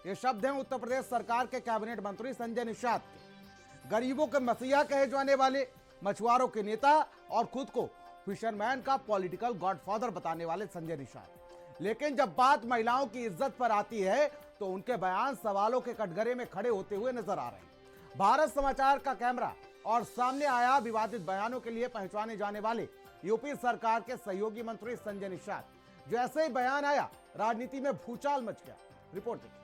ये शब्द हैं उत्तर प्रदेश सरकार के कैबिनेट मंत्री संजय निषाद के। गरीबों के मसीहा कहे जाने वाले, मछुआरों के नेता और खुद को फिशरमैन का पॉलिटिकल गॉडफादर बताने वाले संजय निषाद। लेकिन जब बात महिलाओं की इज्जत पर आती है तो उनके बयान सवालों के कटघरे में खड़े होते हुए नजर आ रहे हैं। भारत समाचार का कैमरा और सामने आया विवादित बयानों के लिए पहचाने जाने वाले यूपी सरकार के सहयोगी मंत्री संजय निषाद। जैसे ही बयान आया, राजनीति में भूचाल मच गया। रिपोर्ट देखिए।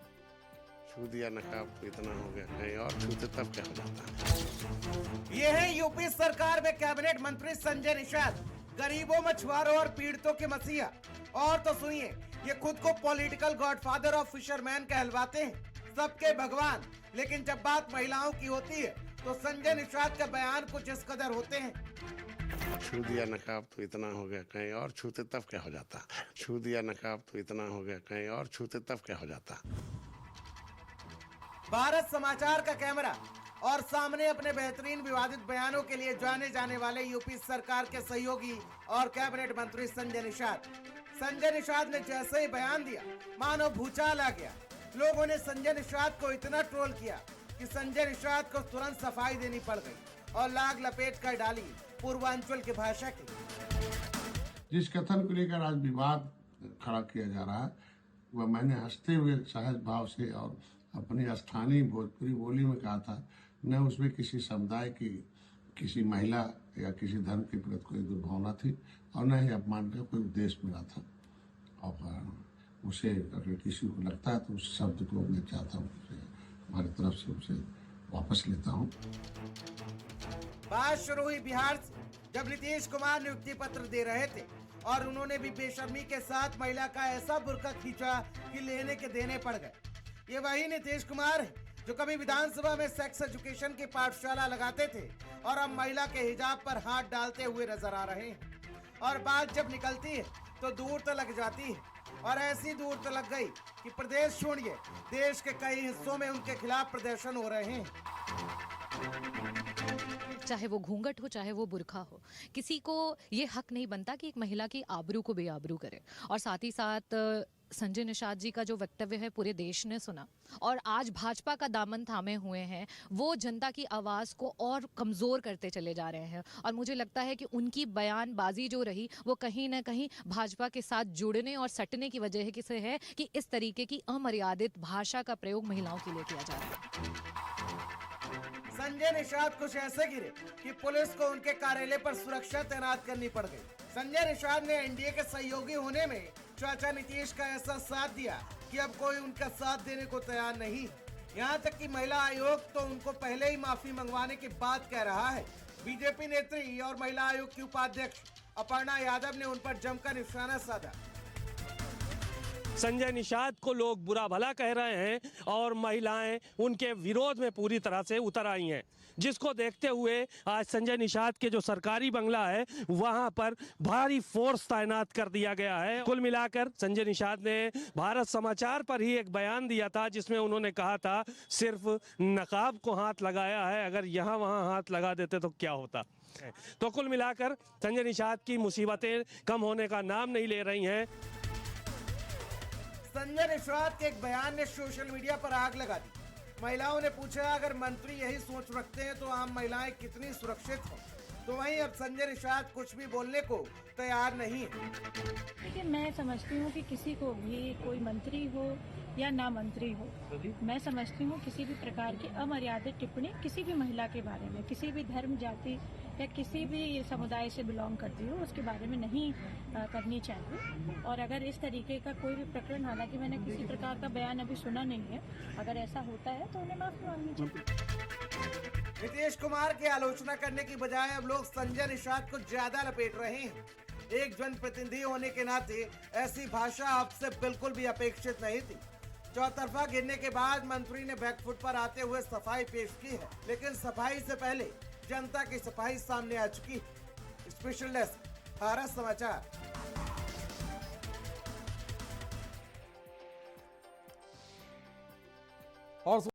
छू दिया नकाब तो इतना हो गया, कहीं और छूते तब क्या हो जाता। ये है यूपी सरकार में कैबिनेट मंत्री संजय निषाद, गरीबों, मछुआरों और पीड़ितों के मसीहा। और तो सुनिए, ये खुद को पॉलिटिकल गॉडफादर ऑफ फिशरमैन कहलवाते हैं, सबके भगवान। लेकिन जब बात महिलाओं की होती है तो संजय निषाद का बयान कुछ इस कदर होते हैं। छू दिया नकाब तो इतना हो गया, कहीं और छूते तब क्या हो जाता। छू दिया नकाब तो इतना हो गया, कहीं और छूते तब क्या हो जाता। भारत समाचार का कैमरा और सामने अपने बेहतरीन विवादित बयानों के लिए जाने जाने वाले यूपी सरकार के सहयोगी और कैबिनेट मंत्री संजय निषाद। संजय निषाद ने जैसे ही बयान दिया, मानो भूचाल आ गया। लोगों ने संजय निषाद को इतना ट्रोल किया कि संजय निषाद को तुरंत सफाई देनी पड़ गई और लाग लपेट कर डाली पूर्वांचल की भाषा की। जिस कथन को लेकर आज विवाद खड़ा किया जा रहा है, वह मैंने हंसते हुए सहज भाव से और अपनी स्थानीय भोजपुरी बोली में कहा था। न उसमें किसी समुदाय की, किसी महिला या किसी धर्म के प्रति कोई दुर्भावना थी और न ही अपमान का कोई उद्देश्य मिला था। और उसे अगर किसी को लगता है तो उस शब्द को मैं चाहता हूँ हमारी तरफ से उसे वापस लेता हूँ। बात शुरू हुई बिहार से, जब नीतीश कुमार नियुक्ति पत्र दे रहे थे और उन्होंने भी बेशर्मी के साथ महिला का ऐसा बुर्का खींचा कि लेने के देने पड़ गए। ये वही नीतीश कुमार है जो कभी विधानसभा में सेक्स एजुकेशन की पाठशाला लगाते थे और अब महिला के हिजाब पर हाथ डालते हुए नजर आ रहे हैं। और बात जब निकलती है तो दूर तो लग जाती है, और ऐसी दूर तो लग गई कि प्रदेश छोड़िए, देश के कई हिस्सों में उनके खिलाफ प्रदर्शन हो रहे हैं। चाहे वो घूंघट हो, चाहे वो बुरखा हो, किसी को ये हक नहीं बनता कि एक महिला की आबरू को बेआबरू करे। और साथ ही साथ संजय निषाद जी का जो वक्तव्य है पूरे देश ने सुना, और आज भाजपा का दामन थामे हुए हैं, वो जनता की आवाज़ को और कमज़ोर करते चले जा रहे हैं। और मुझे लगता है कि उनकी बयानबाजी जो रही वो कहीं ना कहीं भाजपा के साथ जुड़ने और सटने की वजह से है कि इस तरीके की अमर्यादित भाषा का प्रयोग महिलाओं के लिए किया जा रहा है। संजय निषाद कुछ ऐसे गिरे कि पुलिस को उनके कार्यालय पर सुरक्षा तैनात करनी पड़ गई। संजय निषाद ने एनडीए के सहयोगी होने में चाचा नीतीश का ऐसा साथ दिया कि अब कोई उनका साथ देने को तैयार नहीं। यहाँ तक कि महिला आयोग तो उनको पहले ही माफी मंगवाने की बात कह रहा है। बीजेपी नेत्री और महिला आयोग की उपाध्यक्ष अपर्णा यादव ने उन पर जमकर निशाना साधा। संजय निषाद को लोग बुरा भला कह रहे हैं और महिलाएं उनके विरोध में पूरी तरह से उतर आई हैं, जिसको देखते हुए आज संजय निषाद के जो सरकारी बंगला है वहां पर भारी फोर्स तैनात कर दिया गया है। कुल मिलाकर संजय निषाद ने भारत समाचार पर ही एक बयान दिया था जिसमें उन्होंने कहा था सिर्फ नकाब को हाथ लगाया है, अगर यहाँ वहाँ हाथ लगा देते तो क्या होता। तो कुल मिलाकर संजय निषाद की मुसीबतें कम होने का नाम नहीं ले रही हैं। संजय निषाद के एक बयान ने सोशल मीडिया पर आग लगा दी। महिलाओं ने पूछा, अगर मंत्री यही सोच रखते हैं तो आम महिलाएं कितनी सुरक्षित हो। तो वहीं अब संजय निषाद कुछ भी बोलने को तैयार नहीं है। देखिए, मैं समझती हूँ कि किसी को भी, कोई मंत्री हो या ना मंत्री हो, मैं समझती हूँ किसी भी प्रकार की अमर्यादित टिप्पणी किसी भी महिला के बारे में, किसी भी धर्म, जाति या किसी भी समुदाय से बिलोंग करती हो, उसके बारे में नहीं करनी चाहिए। और अगर इस तरीके का कोई भी प्रकरण, हालांकि मैंने किसी प्रकार का बयान अभी सुना नहीं है, अगर ऐसा होता है तो उन्हें माफी मांगनी चाहिए। नीतीश कुमार की आलोचना करने की बजाय अब लोग संजय निषाद को ज्यादा लपेट रहे हैं। एक जनप्रतिनिधि होने के नाते ऐसी भाषा आपसे बिल्कुल भी अपेक्षित नहीं थी। चौतरफा गिरने के बाद मंत्री ने बैकफुट पर आते हुए सफाई पेश की है, लेकिन सफाई से पहले जनता की सफाई सामने आ चुकी है। स्पेशल डेस्क, भारत समाचार। और